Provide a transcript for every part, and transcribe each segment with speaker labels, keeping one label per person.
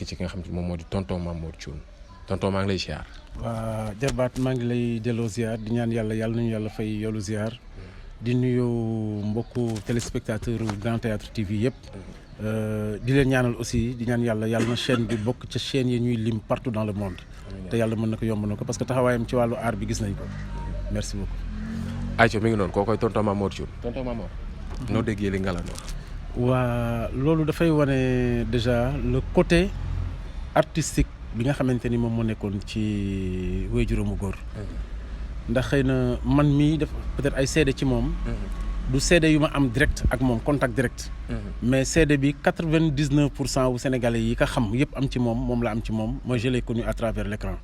Speaker 1: ci ki nga xam te moom moo di tonton Mamour Thioune tonton maa ngi lay ziar.
Speaker 2: waa jarbaat maa ngi lay delloo ziar di ñaan yàlla nañu yàlla fay yoolu ziar di nuyu mbokku téléspectateur Grand Théâtre TV yëpp di leen ñaanal aussi di ñaan yàlla na chaîne bi bokk ca chaîne yi ñuy lim partout dans le monde te yàlla mën na ko yomb na ko parce que taxawaayam ci wàllu aar bi gis nañ ko merci beaucoup.
Speaker 1: ayca mi ngi noonu koo koy tonton Mamour Thioune tonton Mamour. noo déggee li Ngalane wax.
Speaker 2: waa loolu dafay wane déjà le côté artistique bi nga xamante ni moom moo nekkoon ci wéyjuróomu góor ndax xëy na man mii def peut-être ay seede ci moom du seede yu ma am direct ak moom contact direct mais seede bi 99% wu sénégalais yi ka xam yëpp am ci moom la am ci moom moi je l'ai connu à travers l'écran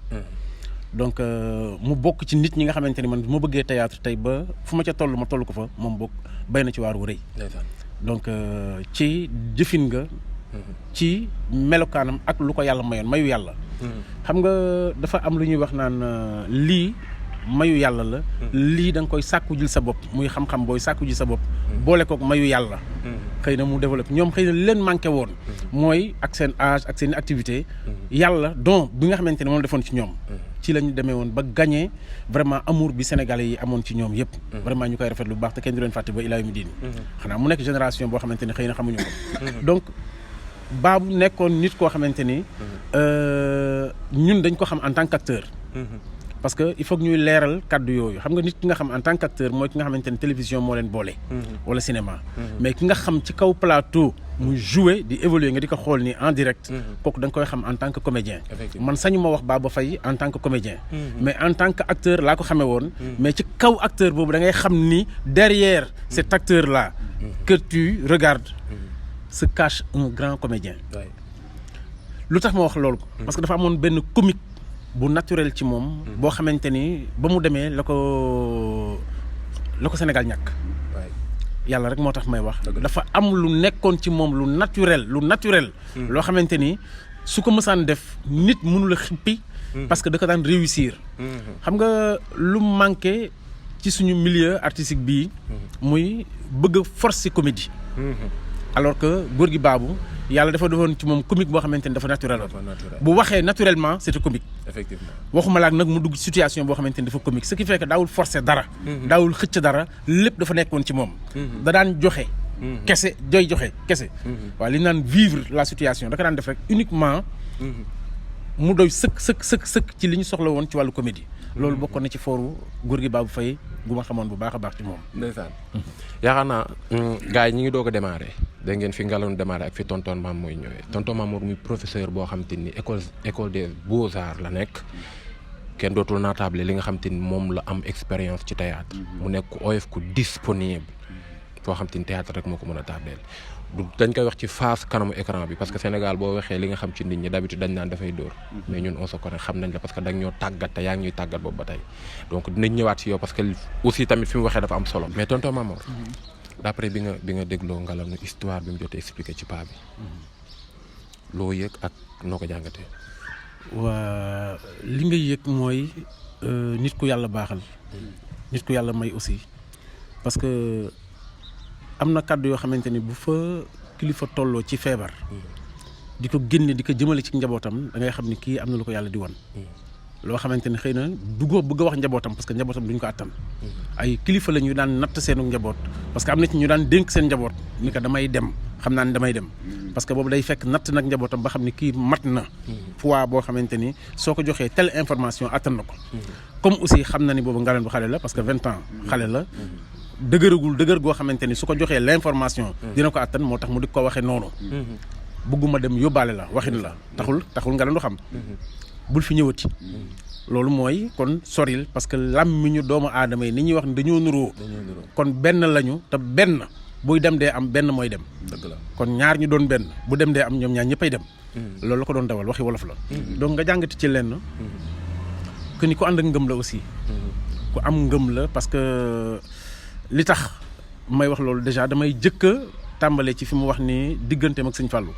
Speaker 2: donc mu bokk ci nit ñi nga xamante ni man bu ma bëggee théâtre tey ba fu ma ca toll ma toll ko fa moom bokk bay na ci waar wu rëy donc ci jëfin nga ci melokaanam ak lu ko yàlla mayoon mayu yàlla xam nga dafa am lu ñuy wax naan lii mayu yàlla la lii da nga koy sàkku jil sa bopp muy xam-xam booy sàkku ji sa bopp boole kook mayu yàlla xëy na mu développé ñoom xëy na leen manqué woon mooy ak seen âge ak seen activité yàlla don bi nga xamante ne moom defoon ci ñoom ci lañu demee woon ba gagné vraiment amour bi sénégalais yi amoon ci ñoom yëpp vraiment ñu koy rafet lu baax te kenn du leen fàtte ba ilaa yawmi diin xanaa mu nekk génération boo xamante ne xëy na xamuñu ko donc Babou nekkoon nit koo xamante ni ñun dañ ko xam en tant qu'acteur parce que il faut que ñuy leeral kàddu yooyu xam nga nit ki nga xam en tant qu'acteur mooy ki nga xamante ne télévision moo leen boole wala cinéma mais ki nga xam ci kaw plateau muy jouer di évoluer nga di ko xool ni en direct kooku da nga koy xam en tant que comédien man sañu ma wax Baba Faye en tant que comédien mais en tant que acteur laa ko xamee woon mais ci kaw acteur boobu da ngay xam ni derrière cet acteur là que tu regardes se cache un grand comédien lu tax ma wax loolu parce que dafa amoon benn comique bu naturel ci moom boo xamante ni ba mu demee la ko Sénégal ñàkk yàlla rek moo tax may wax dafa am lu nekkoon ci moom lu naturel loo xamante ni su ko mësaan def nit mënula xippi parce que da ko daan réussir xam nga lu manqué ci suñu milieu artistique bii muy bëgg a force ci comédie alors que góor gi Babou yàlla dafa defoon ci moom comique boo xamante ni dafa naturel bu waxee naturellement c'était comique
Speaker 1: effectivement
Speaker 2: waxuma laak nag mu dugg situation boo xamante ni dafa comique ce qui fait que daawul forcer dara daawul xëcc dara lépp dafa nekkoon ci moom da daan joxe kese joxe kese waaw li naan vivre la situation da ko daan def rek uniquement mu doy sëkk ci li ñu soxla woon ci wàllu comédie loolu bokkoon na ci fooru góor gi Babou Faye gu ma xamoon bu baax a baax ci moom
Speaker 1: ndeysaan yaakaar naa gars yi ñi ngi doog a démarré da ngeen fi Ngalane démarré ak fi tonton Maam mooy ñëwee tonton Mamour muy professeur boo xam te ni école des beaux-arts la nekk kenn dootul naatable li nga xam te ni moom la am expérience ci théâtre mu nekk ku oyof ku disponible foo xam te ni théâtre rek moo ko mën a tableel dañ koy wax ci face kanamu écran bi parce que Sénégal boo waxee li nga xam ci nit ñi d'habitude dañ naan dafay dóor mais ñun on se connaît xam nañ la parce que dañ ñoo tàggat te yaa ngi ñuy tàggat boobu ba tey donc dinañ ñëwaat ci yow parce que aussi tamit fi mu waxee dafa am solo mais tonton Mamour d'après bi nga dégloo Ngalane histoire bi mu jotee expliqué ci paa bi loo yëg ak noo ko jàngatee
Speaker 2: waa li nga yëg mooy nit ku yàlla baaxal nit ku yàlla may aussi parce que am na kàddu yoo xamante ni bu fa kilifa tolloo ci feebar di ko génne di ko jëmale ci njabootam da ngay xam ni kii am na lu ko yàlla di wan loo xamante ni xëy na bëgg a wax njabootam parce que njabootam duñ ko attan ay kilifa la ñu daan natt seenu njaboot parce que am na ci ñu daan dénk seen njaboot ni ko damay dem xam naa ni damay dem parce que boobu day fekk natt nag njabootam ba xam ni kii mat na poids boo xamante ni soo ko joxee telle information attan na ko comme aussi xam na ni boobu Ngalane bu xale la parce que 20 ans xale la dëgër goo xamante ni su ko joxee l'information dina ko attan moo tax mu di ko waxee noonu bëgguma dem yóbbaale la waxin la taxul Ngalane du xam bul fi ñëwati loolu mooy kon soril parce que làmmiñu doomu aadama yi ni ñuy wax ni dañoo nuroo kon benn lañu te benn buy dem dee am benn mooy dem
Speaker 1: dëgg la
Speaker 2: kon ñaar ñu doon benn bu dem dee am ñoom ñaar ñëppay dem loolu la ko doon dawal waxi wolof la donc nga jàngati ci lenn que ni ku ànd ak ngëm la aussi ku am ngëm la parce que li tax may wax loolu déjà damay jëkk a tàmbalee ci fi mu wax ni digganteem ak Sëñ Fallou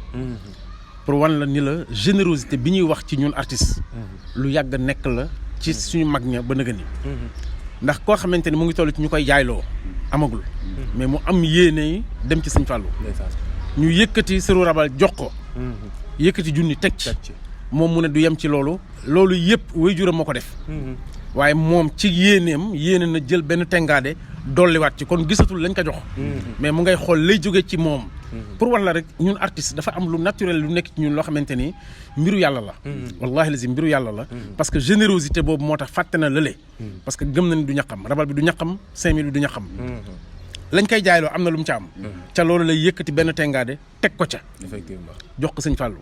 Speaker 2: pour wan la ni la générosité bi ñuy wax ci ñun artistes lu yàgg nekk la ci suñu mag ña ba nëga ni ndax koo xamante ni mu ngi toll ci ñu koy jaayloo amagul mais mu am yéene dem ci Sëñ Fallou ñu yëkkati sëru rabal jox ko yëkkati junni teg ci moom mu ne du yem ci loolu yëpp waajuram moo ko def waaye moom ci yéene na jël benn tengaade dolliwaat ci kon gisatul lañ ko jox mais mu ngay xool lay jóge ci moom pour wax la rek ñun artiste dafa am lu naturel lu nekk ci ñun loo xamante ni mbiru yàlla la wallahi lazim mbiru yàlla la parce que générosité boobu moo tax fàtte na lële parce que gëm na ni du ñaqam rabal bi du ñaqam 5000 bi du ñaqam lañ koy jaayloo am na lu mu ca am ca loolu lay yëkkati benn tengaade teg ko ca
Speaker 1: effectivement
Speaker 2: jox ko sëñ Fallou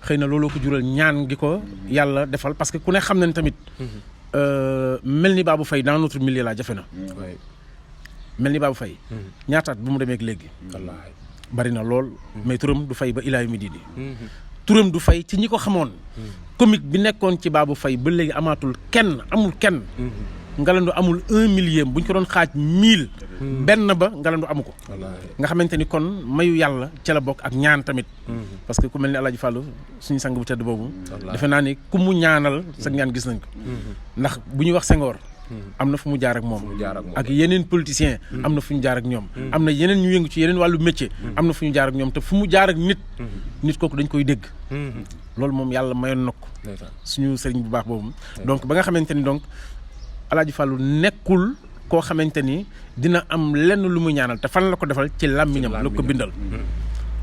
Speaker 2: xëy na looloo ko jural ñaan gi ko yàlla defal parce que ku ne xam na ni tamit mel ni Babou Faye dans notre milieu la jafe na mel ni Babou Faye ñaataat bu mu demee ak léegi bari na lool mais turam du fay ba ilaayu mi diidi turam du fay ci ñi ko xamoon comique bi nekkoon ci Babou Faye ba léegi amaatul amul kenn Ngalandou amul 1 million bu ñu ko doon xaaj 1000 benn ba Ngalandou amu ko nga xamante ni kon mayu yàlla ca la bokk ak ñaan tamit parce que ku mel ni Alaaji Fallou suñu sang bu tedd boobu defe naa ni ku mu ñaanal sa ñaan gis nañ ko ndax bu ñuy wax Senghor am na fu mu jaar ak moom ak yeneen politiciens am na fu ñu jaar ak ñoom am na yeneen ñu yëngu ci yeneen wàllu métier am na fu ñu jaar ak ñoom te fu mu jaar ak nit kooku dañ koy dégg loolu moom yàlla mayoon na ko suñu sëriñ bu baax boobu donc ba nga xamante ni donc Alaaji Fallou nekkul koo xamante ni dina am lenn lu mu ñaanal te fan la ko defal ci làmmiñam la ko bindal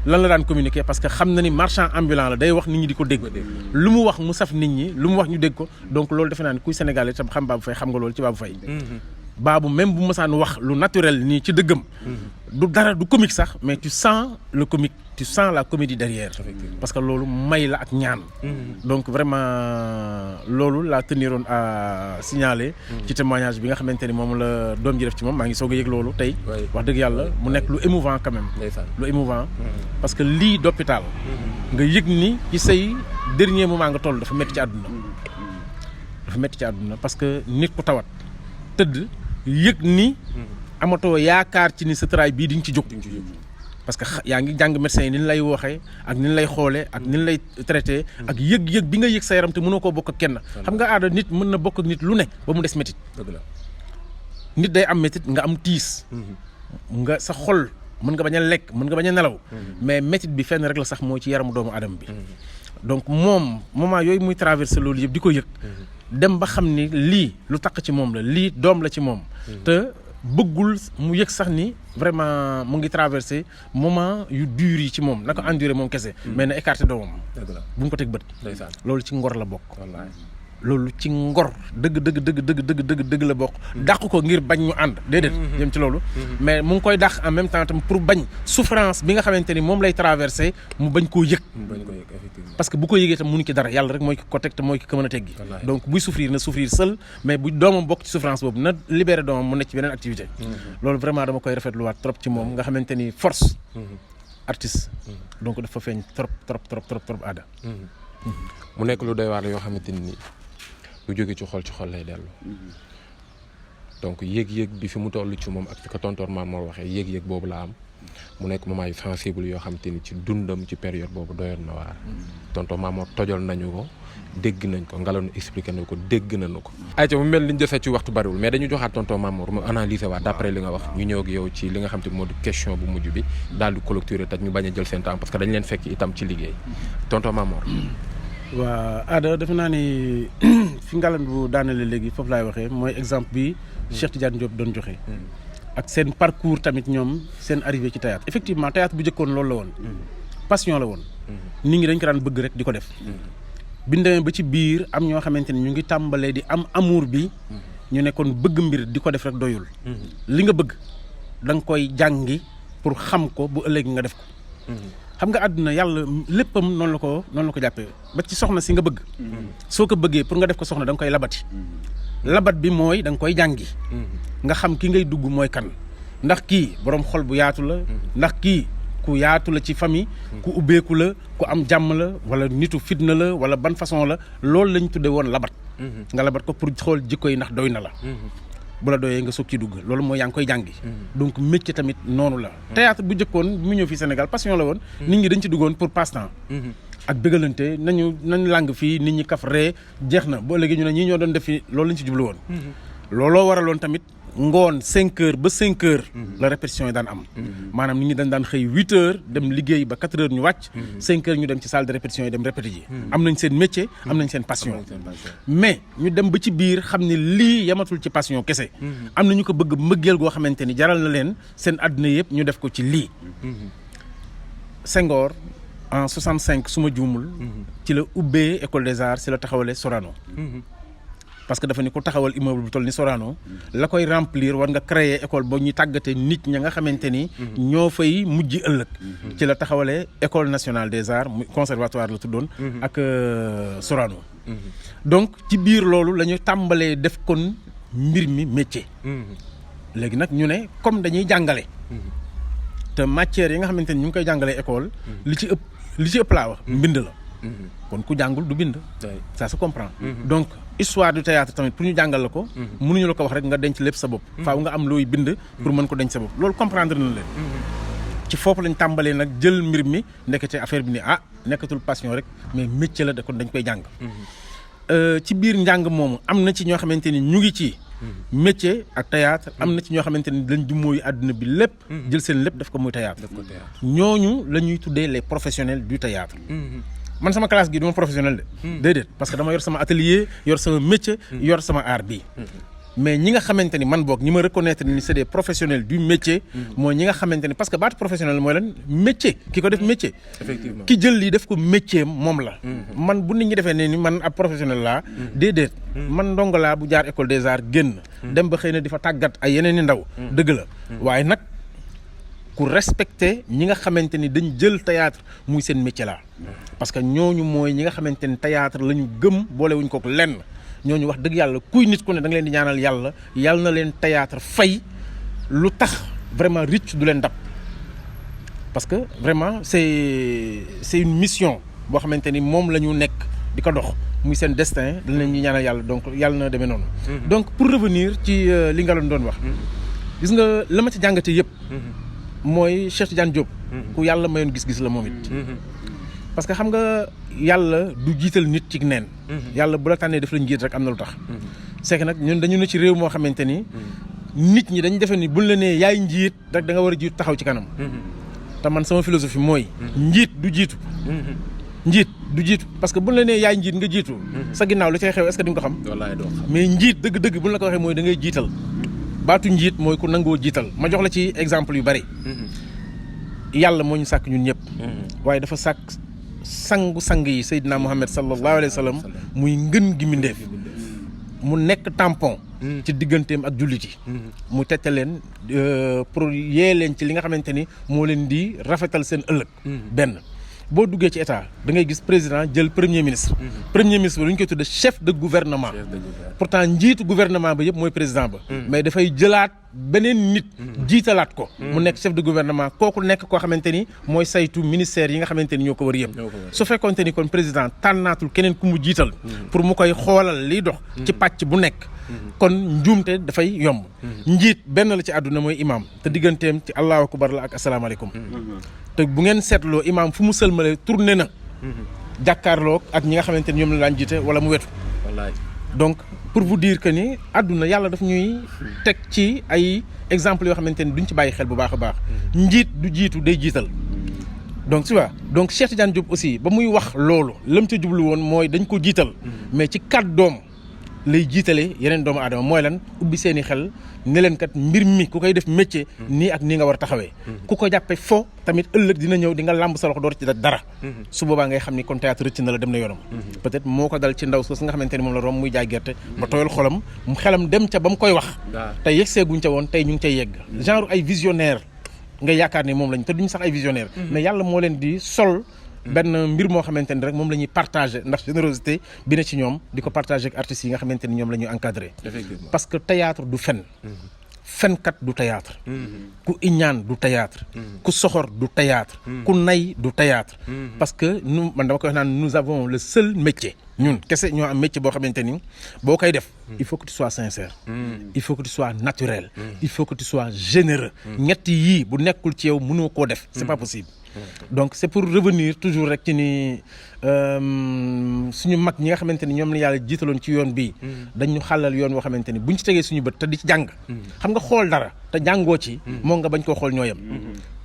Speaker 2: lan la daan communiquer parce que xam na ni marchand ambulant la day wax nit ñi di ko dégg lu mu wax mu saf nit ñi lu mu wax ñu dégg ko donc loolu defe naa ni kuy Sénégalais tam xam Babou Faye xam nga loolu ci Babou Faye Babou même bu mësaan wax lu naturel nii ci dëggam du dara du comique sax mais tu sens le comique tu sens la comédie derrière parce que loolu may la ak ñaan donc vraiment loolu laa teniroon à signaler ci témoignage bi nga xamante ni moom la doom ji def ci moom maa ngi soog a yëg loolu tey wax dëgg yàlla mu nekk lu émouvant quand même lu émouvant parce que lii d'hôpital nga yëg ni ci say dernier moment nga toll dafa métti ci àdduna parce que nit ku tawat tëdd yëg ni amatoo yaakaar ci ni sa tëraay bii di nga ci jóg parce que yaa ngi jàng médecin yi ni ñu lay waxee ak ni ñu lay xoolee ak ni ñu lay traité ak yëg-yëg bi nga yëg sa yaram te mënoo koo bokk ak kenn xam nga aada nit mën na bokk ak nit lu ne ba mu des métit nit day am métit nga am tiis nga sa xol mën nga bañ a lekk mën nga bañ a nelaw mais métit bi fenn rek la sax mooy ci yaramu doomu aadama bi donc moom moment yooyu muy traversé loolu yëpp di ko yëg dem ba xam ni lii lu taq ci moom la lii doom la ci moom te bëggul mu yëg sax ni vraiment mu ngi traversé moment yu dur yi ci moom na ko enduré moom kese mais na écarté doomam bu mu ko teg bët loolu ci ngor la bokk loolu ci ngor dëgg la bokk dàq ko ngir bañ ñu ànd déedéet jëm ci loolu mais mu ngi koy dàq en même temps tam pour bañ souffrance bi nga xamante ni moom lay traversé mu bañ koo yëg parce que bu ko yëgee tam mënu ci dara yàlla rek mooy ko teg te mooy ko mën a teggi donc buy souffrir na souffrir seul mais bu doomam bokk ci souffrance boobu na libéré doomam mu nekk ci beneen activité loolu vraiment dama koy rafetluwaat trop ci moom nga xamante ni force artiste donc dafa feeñ trop aada
Speaker 1: mu nekk lu doy waar yoo xamante ni lu jóge ci xol lay dellu donc yéeg-yéeg bi fi mu toll ci moom ak fi ko tontoor maam moo waxee yéeg-yéeg boobu la am mu nekk moment yu sensible yoo xamante ni ci dundam ci période boobu doyoon na waar tonton Mamour tojol nañu ko dégg nañ ko Ngalandou expliqué na ko dégg nañu ko ayca mu mel li ñu defee ci waxtu bariwul mais dañu joxaat tonton Mamour mu analyser waat d'après li nga wax ñu ñëw ak yow ci li nga xam te moo di question bu mujj bi daal di clôturer taj ñu bañ a jël seen temps parce que dañ leen fekk itam ci liggéey tonton Mamour
Speaker 2: waa Ada defe naa ni fi Ngalandou daanale léegi foofu laay waxee mooy exemple bi Cheikh Tidiane Diop doon joxe ak seen parcours tamit ñoom seen arrivé ci théâtre effectivement théâtre bu jëkkoon loolu la woon passion la woon nit ñi dañ ko daan bëgg rek di ko def bi ñu demee ba ci biir am ñoo xamante ni ñu ngi tàmbalee di am amour bi ñu nekkoon bëgg mbir di ko def rek doyul li nga bëgg da nga koy jàngi pour xam ko bu ëllëg nga def ko xam nga àdduna yàlla léppam noonu la ko jàppee ba ci soxna si nga bëgg soo ko bëggee pour nga def ko soxna da nga koy labati labat bi mooy da nga koy jàngi nga xam ki ngay dugg mooy kan ndax kii boroom xol bu yaatu la ndax kii ku yaatu la ci famille ku ubbeeku la ku am jàmm la wala nitu fitna la wala ban façon la loolu lañ tudde woon labat nga labat ko pour xool jikko yi ndax doy na la bu la doyee nga soog ci dugg loolu mooy yaa ngi koy jàngi donc métier tamit noonu la théâtre bu jëkkoon bu mu ñëw fii Sénégal passion la woon nit ñi dañ ci duggoon pour passe-temps ak bëggalante nañ làng fii nit ñi kaf ree jeex na boo léegi ñu ne ñii ñoo doon def fi loolu lañ ci jublu woon looloo waraloon tamit ngoon 5 heures ba 5 heures la répétition yi daan am maanaam nit ñi dañ daan xëy 8 heures dem liggéey ba 4 heures ñu wàcc 5 heures ñu dem ci salle de répétition yi dem répéter ji am nañ seen métier am nañ seen passion mais ñu dem ba ci biir xam ne lii yamatul ci passion kese am na ñu ko bëgg mbëggeel goo xamante ni jaral na leen seen àdduna yëpp ñu def ko ci lii Senghor en 65 su ma juumul ci la ubbee école des arts ci la taxawale Sorano parce que dafa ni ku taxawal immeuble bu toll ni Sorano la koy remplir war nga créer école ba ñuy tàggate nit ña nga xamante ni ñoo fay mujj ëllëg ci la taxawale école nationale des arts muy conservatoire la tuddoon ak Sorano donc ci biir loolu la ñu tàmbalee def kon mbir mi métier léegi nag ñu ne comme dañuy jàngale te matières yi nga xamante ni ñu ngi koy jàngalee école li ci ëpp laa wax mbind la kon ku jàngul du bind ça se comprend donc histoire du théâtre tamit pour ñu jàngal la ko mënuñu la ko wax rek nga denc lépp sa bopp faaw nga am looy bind pour mën ko denc sa bopp loolu comprendre na leen ci foofu lañ tàmbalee nag jël mbir mi nekkate affaire bi ni nekkatul passion rek mais métier la de kon dañ koy jàng ci biir njàng moomu am na ci ñoo xamante ni ñu ngi ci métier ak théâtre am na ci ñoo xamante ni dañ jummóoyu àdduna bi lépp jël seen lépp daf ko muy théâtre ñooñu la ñuy tuddee les professionnels du théâtre man sama classe gi duma professionnel de déedéet parce que dama yor sama atelier yor sama métier yor sama art bi mais ñi nga xamante ni man boog ñi ma reconnaître ni c'est des professionnels du métier mooy ñi nga xamante ni parce que baatu professionnel mooy lan métier ki ko def métier
Speaker 1: effectivement
Speaker 2: ki jël lii def ko métier moom la man bu nit ñi defee ne ni man ab professionnel laa déedéet man ndongo laa bu jaar école des arts génn dem ba xëy na di fa tàggat ay yeneen i ndaw dëgg la waaye nag ku respecter ñi nga xamante ni dañ jël théâtre muy seen métier la parce que ñooñu mooy ñi nga xamante ni théâtre la ñu gëm boolewuñ ko lenn ñooñu wax dëgg yàlla kuy nit ku ne da nga leen di ñaanal yàlla na leen théâtre fay lu tax vraiment ricc du leen dab parce que vraiment c'est une mission boo xamante ni moom la ñu nekk di ko dox muy seen destin dañ leen di ñaanal yàlla donc yàlla na demee noonu donc pour revenir ci li nga doon wax gis nga la ma ci jàngate yëpp mooy Cheikh Tidiane Diop ku yàlla mayoon gis-gis la moom it parce que xam nga yàlla du jiital nit ci neen yàlla bu la tànnee def la njiit rek am na lu tax c'est que nag ñun dañu ne ci réew moo xamante ni nit ñi dañu defe ni buñ la nee yaay njiit rek da nga war a jiitu taxaw ci kanam te man sama philosophie mooy njiit du jiitu parce que buñ la nee yaay njiit nga jiitu sa ginnaaw lu cay xew est-ce que di nga ko xam mais njiit dëgg-dëgg buñ la ko waxee mooy da ngay jiital baatu njiit mooy ku nangoo jiital ma jox la ci exemple yu bari yàlla moo ñu sàkk ñun ñëpp waaye dafa sàkk sang yi Seydina Muhammad sallallahu alayhi wa sallam muy ngën gi mbindeef mu nekk tampon ci digganteem ak jullit yi mu tette leen pour yee leen ci li nga xamante ni moo leen di rafetal seen ëllëg benn boo duggee ci état da ngay gis président jël premier ministre premier ministre ba lu ñu koy tudde chef de gouvernement pourtant njiitu gouvernement ba yëpp mooy président ba mais dafay jëlaat beneen nit jiitalaat ko mu nekk chef de gouvernement kooku nekk koo xamante ni mooy saytu ministère yi nga xamante ni ñoo ko war yëpp su fekkoonte ni kon président tànnaatul keneen ku mu jiital pour mu koy xoolal liy dox ci pàcc bu nekk kon njuumte dafay yomb njiit benn la ci àdduna mooy imam te digganteem ci allahu akbar la ak asalaamaaleykum te bu ngeen seetloo imam fu mu sëlmale tourné na jàkkaarloo ak ñi nga xamante ni ñoom la daan jiite wala mu wetu donc pour vous dire que ni àdduna yàlla daf ñuy teg ci ay exemples yoo xamante ni duñ ci bàyyi xel bu baax a baax njiit du jiitu day jiital donc tu vois donc Cheikh Tidiane Diop aussi ba muy wax loolu lam ca jublu woon mooy dañ ko jiital mais ci kàddoom lay jiitale yeneen doomu aadama mooy lan ubbi seeni xel ne leen kat mbir mi ku koy def métier nii ak nii nga war a taxawee ku ko jàppe fo tamit ëllëg dina ñëw di nga làmb sa loxo door ci dara su boobaa ngay xam ni kon théâtre rëcc na la dem na yoonam peut-être moo ko dal ci ndaw soo nga xamante ni moom la romb muy jaay gerte ba tooyal xolam mu xelam dem ca ba mu koy wax tey yegg seeguñ ca woon tey ñu ngi cay yegg genre ay visionnaire nga yaakaar ni moom lañ te duñ sax ay visionnaire mais yàlla moo leen di sol benn mbir moo xamante ni rek moom la ñuy partagé ndax générosité bi na ci ñoom di ko partagé ak artistes yi nga xamante ni ñoom la ñuy encadré parce que théâtre du fen fenkat du théâtre ku iñaan du théâtre ku soxor du théâtre ku nay du théâtre parce que nous man dama koy wax naan nous avons le seul métier ñun kese ñoo am métier boo xamante ni boo koy def il faut que tu sois sincère il faut que tu sois naturel il faut que tu sois généreux ñett yii bu nekkul ci yow mënoo koo def c'est pas possible donc c'est pour revenir toujours rek ci ni suñu mag ñi nga xamante ni ñoom la yàlla jiitaloon ci yoon bii dañ ñu xàllal yoon woo xamante ni buñ ci tegee suñu bët te di ci jàng xam nga xool dara te jàngoo ci moo nga bañ koo xool ñoo yem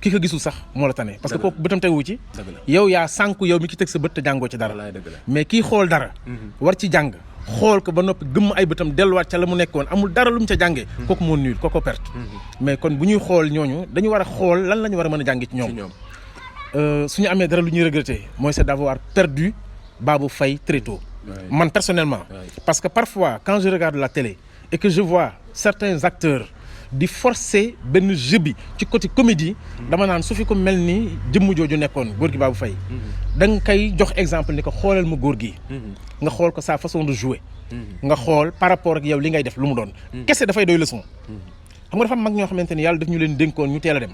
Speaker 2: ki ko gisul sax moo la tane parce que kooku bëtam teguwu ci yow yaa sànku yow mi ki teg sa bët te jàngoo ci dara mais kii xool dara war ci jàng xool ko ba noppi gëmm ay bëtam delluwaat ca la mu nekkoon amul dara lu mu ca jàngee kooku moo nul kooku perte mais kon bu ñuy xool ñooñu dañu war a xool lan la ñu war a mën a jàngi ci ñoom suñu amee dara lu ñuy regretter mooy c'est d'avoir perdu Babou Faye très tôt man personnellement parce que parfois quand je regarde la télé et que je vois certains acteurs di forcer benn jeu bi ci côté comédie dama naan su fi ko mel ni jëmm jooju nekkoon góor gi Babou Faye da nga koy jox exemple ni ko xoolal ma góor gi nga xool ko sa façon de jouer nga xool par rapport ak yow li ngay def lu mu doon kese dafay doy leçon xam nga dafa am mag ñoo xamante ni yàlla daf ñu leen dénkoon ñu teel a dem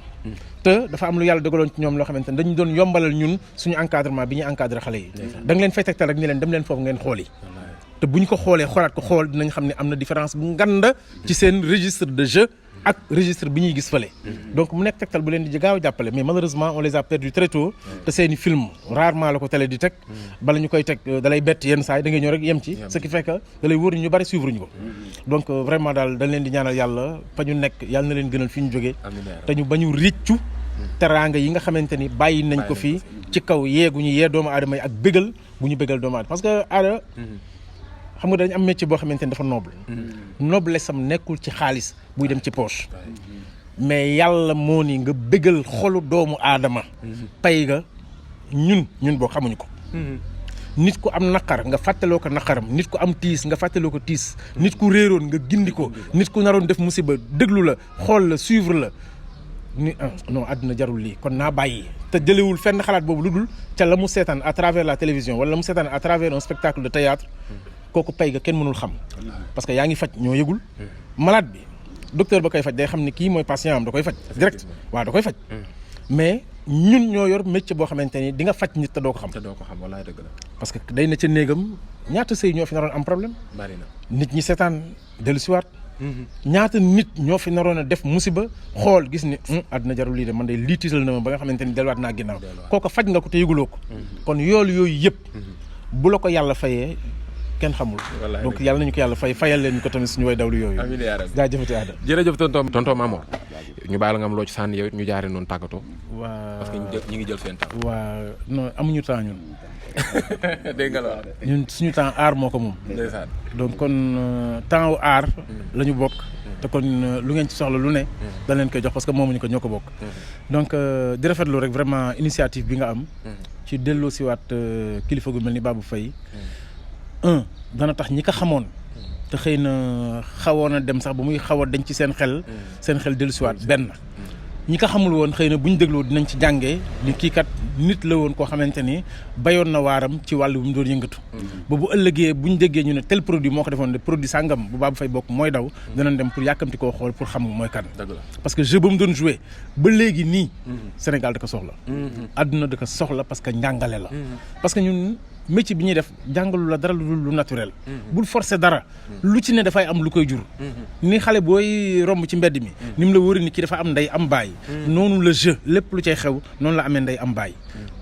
Speaker 2: te dafa am lu yàlla dogaloon ci ñoom loo xamante ni dañu doon yombalal ñun suñu encadrement bi ñuy encadré xale yi da nga leen fay tegtal rek ni leen dem leen foofu ngeen xool yi te bu ñu ko xoolee xoolaat ko xool dinañ xam ne am na différence bu nganda ci seen registre de jeu ak registre bi ñuy gis fële donc mu nekk tegtal bu leen di gaaw a jàppale mais malheureusement on les a perdus très tôt te seeni film rarement la ko télé di teg bala ñu koy teg da lay bett yenn saa yi da ngay ñëw rek yem ci ce qui fait que da lay wóor ñu bari suivre ñu ko donc vraiment daal dañ leen di ñaanal yàlla fa ñu nekk yàlla na leen gënal fi ñu jógee te ñu bañu réccu teraanga yi nga xamante ni bàyyi nañ ko fii ci kaw yeegu ñu yee doomu aadama yi ak bégal bu ñu bégal doomu aadama parce que aada xam nga dañu am métier boo xamante ni dafa noble noblesse am nekkul ci xaalis buy dem ci poche mais yàlla moo ni nga bégal xolu doomu aadama pay ga ñun boo xamuñu ko nit ku am naqar nga fàttaloo ko naqaram nit ku am tiis nga fàttaloo ko tiis nit ku réeroon nga gindi ko nit ku naroon def musiba déglu la xool la suivre la ni non àdduna jarul lii kon naa bàyyi te jëlewul fenn xalaat boobu lu dul ca la mu seetaan à travers la télévision wala la mu seetaan à travers un spectacle de théâtre kooku pay ga kenn mënul xam parce que yaa ngi faj ñoo yëgul malade bi docteur ba koy faj day xam ne kii mooy patient am da koy faj direct waaw da koy faj mais ñun ñoo yor métier boo xamante ni di nga faj nit te doo ko xam
Speaker 1: wallaay dëgg la
Speaker 2: parce que day na ca néegam ñaata sëy ñoo fi naroon am problème
Speaker 1: bari na
Speaker 2: nit ñi seetaan dellu siwaat ñaata nit ñoo fi naroon a def musiba xool gis ni àdduna jarul lii de man de lii tiital na ma ba nga xamante ni delluwaat naa ginnaaw kooku faj nga ko te yëguloo ko kon yoolu yooyu yëpp bu la ko yàlla fayee kenn xamul donc yàlla nañu ko yàlla fayal leen ñu ko tamit suñu way dawlu yooyu
Speaker 1: amiin yaa rabbi
Speaker 2: jaajëfati Ada
Speaker 1: jërëjëf tonton Mamor ñu bàyyi la nga am loo ci sànni yow it ñu jaaree noonu tàggatoo
Speaker 2: waa
Speaker 1: parce que ñu ngi jël seen temps
Speaker 2: waa non amuñu temps ñun
Speaker 1: dégg nga la
Speaker 2: ñun suñu temps aar moo ko moom
Speaker 1: ndeysaan
Speaker 2: donc kon temps wu aar la ñu bokk te kon lu ngeen ci soxla lu ne dañ leen koy jox parce que moomuñu ko ñoo ko bokk donc di rafetlu rek vraiment initiative bi nga am ci delloo siwaat kilifa gu mel ni Babou Faye dana tax ñi ko xamoon te xëy na xawoon a dem sax ba muy xaw a dañ ci seen xel dellusiwaat benn ñi ko xamul woon xëy na bu ñu dégloo dinañ ci jàngee ni kii kat nit la woon koo xamante ni bayoon na waaram ci wàllu bu mu doon yëngatu ba bu ëllëgee bu ñu déggee ñu ne tel produit moo ko defoon de produit sàngam bu Babou Faye bokk mooy daw danañ dem pour yàkkamti koo xool pour xam mooy kan parce que jeu ba mu doon joué ba léegi nii Sénégal da ko soxla àdduna da ko soxla parce que njàngale la parce que ñun métier bi ñuy def jàngalu la dara lu naturel bul forcer dara lu ci ne dafay am lu koy jur ni xale booy romb ci mbedd mi ni mu la wóori ni kii dafa am ndey am baay noonu la jeu lépp lu cay xew noonu la amee ndey am baay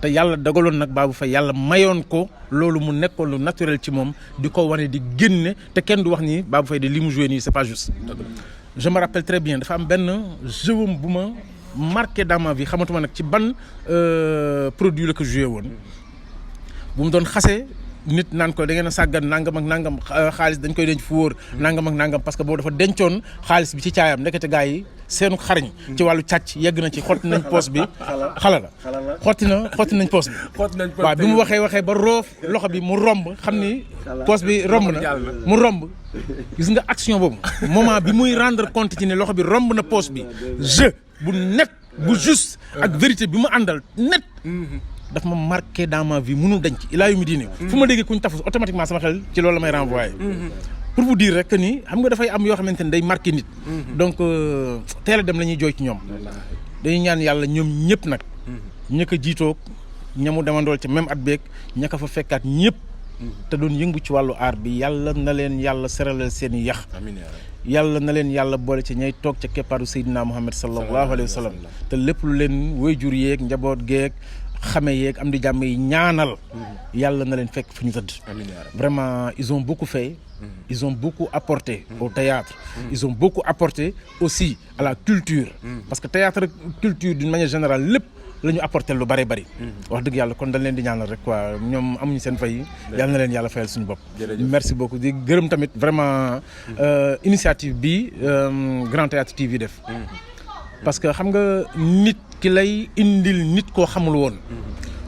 Speaker 2: te yàlla dagaloon nag Babou Faye yàlla mayoon ko loolu mu nekkoon lu naturel ci moom di ko wane di génne te kenn du wax ni Babou Faye de li mu joué nii c'est pas juste je me rappelle très bien dafa am benn jeuwam bu ma marqué dans ma vie xamatuma nag ci ban produit la ko joué woon bu mu doon xase nit naan ko da ngeen a sàggan nangam ak nangam xaalis dañ koy denc fu wóor nangam ak nangam parce que boobu dafa dencoon xaalis bi ci caayam ndekete gars yi seenu xarañ ci wàllu càcc yegg na ci xotti nañ poos bi xala la xotti nañ poos bi waaw bi mu waxee ba roof loxo bi mu romb xam ni poos bi romb na mu romb gis nga action boobu moment bi muy rendre compte ci ne loxo bi romb na poos bi jeu bu net bu juste ak vérité bi mu àndal net daf ma marqué dans ma vie mënul denc ilaa yu mi diine fu ma déggee kuñ tafus automatiquement sama xel ci loolu la may renvoyer pour vous dire rek que ni xam nga dafay am yoo xamante ni day marqué nit donc teel a dem la ñuy jooy ci ñoom dañuy ñaan yàlla ñoom ñëpp nag ña ko jiitoog ñamu demandool ci même at beeg ña ko fa fekkaat ñëpp te doon yëngu ci wàllu aar bi yàlla na leen yàlla seralal seen i yax
Speaker 1: amiin yaa rabbi.
Speaker 2: yàlla na leen yàlla boole ci ñay toog ca keppaaru Seydina Muhammad sallallahu alayhi wa sallam te lépp lu leen waajur yeeg njaboot geeg xame yeeg am di jàmm yi ñaanal yàlla na leen fekk fu ñu tëdd.
Speaker 1: amiin yaa rabbi.
Speaker 2: Vraiment ils ont beaucoup fait. Ils ont beaucoup apporté au théâtre. Ils ont beaucoup apporté aussi à la culture. Parce que théâtre culture d'une manière générale lépp la ñu apporté lu bari bari. wax dëgg yàlla kon dañ leen di ñaanal rek quoi ñoom amuñu seen fay. yàlla na leen yàlla fayal suñu bopp. merci beaucoup di gërëm tamit vraiment initiative bi Grand Théâtre TV def. parce que xam nga nit ki lay indil nit koo xamul woon.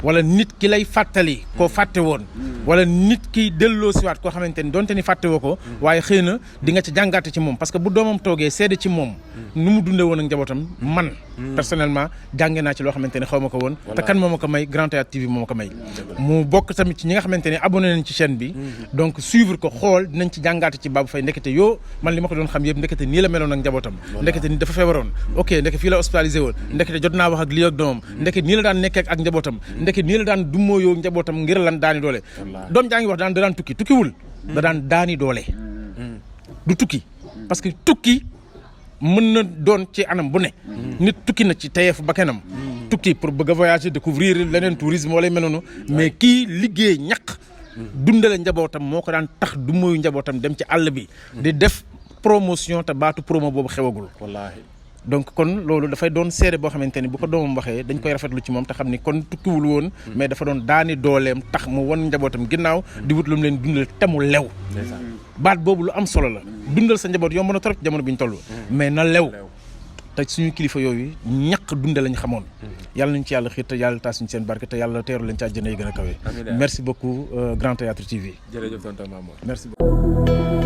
Speaker 2: wala nit ki lay fàttali koo fàtte woon. wala nit ki delloo siwaat koo xamante ni donte ni fàtte woo ko. waaye xëy na di nga ci jàngaate ci moom parce que bu doomam toogee seede ci moom. nu mu dundee woon ak njabootam man. personnellement jànge naa ci loo xamante ne xaw ma ko woon. te kan moo ma ko may Grand Théâtre TV moo ma ko may. mu bokk tamit ci ñi nga xamante ne abonné nañ ci chaîne bi. donc suivre ko xool dinañ ci jàngaate ci Babou Faye ndekete yoo man li ma ko doon xam yëpp ndekete nii la meloon ak njabootam. ndekete ni dafa feebaroon ok ndeke fii la hospitalisé woon ndekete jot naa wax ak lii ak doomam ndekete nii la daan nekkee ak njabootam ndekete nii la daan dumóoyoo njabootam ngir lan daani doole doom jaa ngi wax da daan tukki tukkiwul da daan daani doole du tukki parce que tukki mën na doon ci anam bu ne nit tukki na ci tayeef ba kenam tukki pour bëgg a voyager découvrir leneen tourisme wala mel noonu mais kii liggéey ñaq dundale njabootam moo ko daan tax dumóoyu njabootam dem ci àll bi di def promotion te baatu promo boobu xewagul wallaahi donc kon loolu dafay doon seede boo xamante ni bu ko doomam waxee dañ koy rafetlu ci moom te xam ni kon tukkiwul woon mais dafa doon daani dooleem tax mu won njabootam ginnaaw di wut lu mu leen dundal te mu lew baat boobu lu am solo la dundal sa njaboot yomb na trop ci jamono bi ñu toll mais na lew te suñu kilifa yooyu ñaq dunde lañ xamoon yàlla nañ ci yàlla xiir te yàlla taas suñu seen barke te yàlla teeru leen ci àjjana yi gën a kawe merci beaucoup Grand Théâtre TV
Speaker 1: jërëjëf tonton Mamour
Speaker 2: merci beaucoup